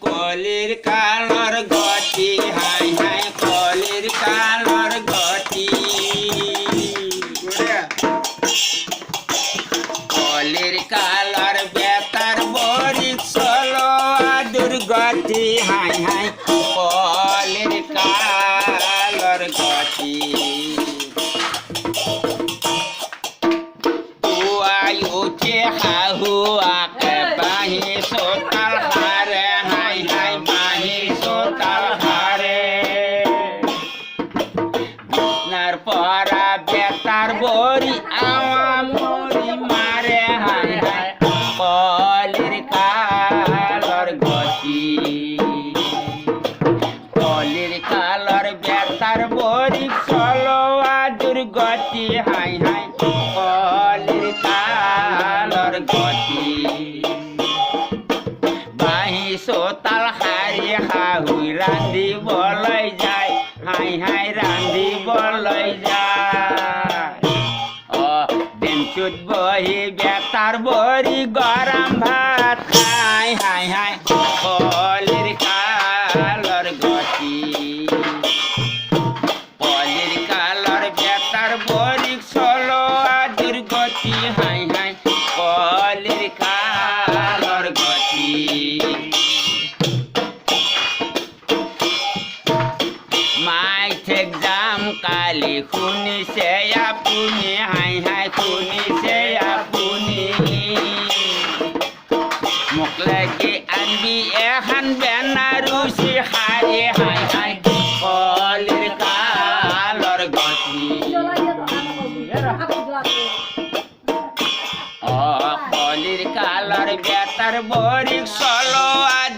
কলির কালর গতি high high কলির কালর গতি কলির কালর বেতার বরি চলো দুর্গতি হাই হাই কলির কালর গতি উঠে হাহুয়াকে বাহি সোতাল হারে হাই হাই বাহি সোতাল হারে বিছনার পরা বেতার বরি আমরি মারে হাই হাই কলির কালর গতি কলির কালর বেতার বরি চলো দুর্গতি হাই হাই কলির কালর গতি বাহি সোতাল হারি হাহুই রান্ধি বলাই যায় হাই হাই রান্ধি বলাই যায় বেঞ্চুত বহি বেতার বরি গরম ভাত খাই হাই হাই কলির কালর গতি কলির কালর বেতার বরি চলো দুর্গতি হাই হাই কলির কালর গতি মাই ঠেক জাম কালি শুনিছে আপুনি হাই হাই শুনিছে আপুনি মোক লাগি আনবি এখন বেনাৰসী শাৰী হাই হাই কলিৰ কালর গতি কলির কালর বেতার বরি চলো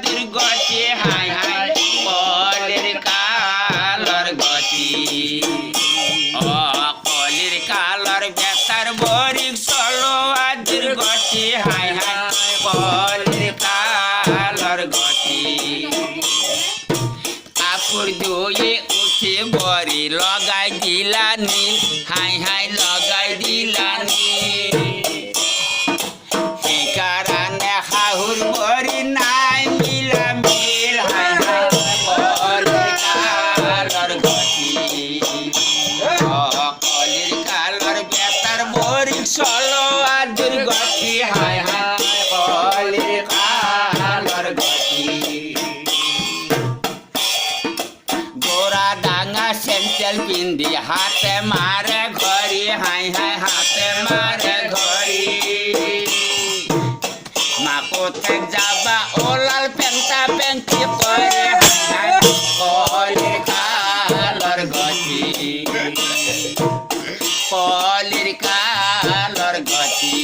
দুর্গতি হাই হাই কলির কালর গতি কলির কালর বেতার বরি চলো দুর্গতি হাই হাই কলির কালর গতি কাপড় ধুয়ে উঠে বরি লগাই দিলা নীল হাই হাই লগাই দিলা নীল কারণে হাহুর বরি নাই মিলা মিল হাই হাই কলির কালর গতি কলির কালর বেতার বরি চলো দুর্গতি হাই হাই কলির কালর গতি গোরা ডাঙা সেন্টেল পিন্ধি হাতে মারে ঘড়ি হাই হাই হাতে মারে ঘড়ি মা কোথায় যাবা ওলাল পেন্টা পেন্টি করে হাই হাই কলির কালর গতি কলির কালর গতি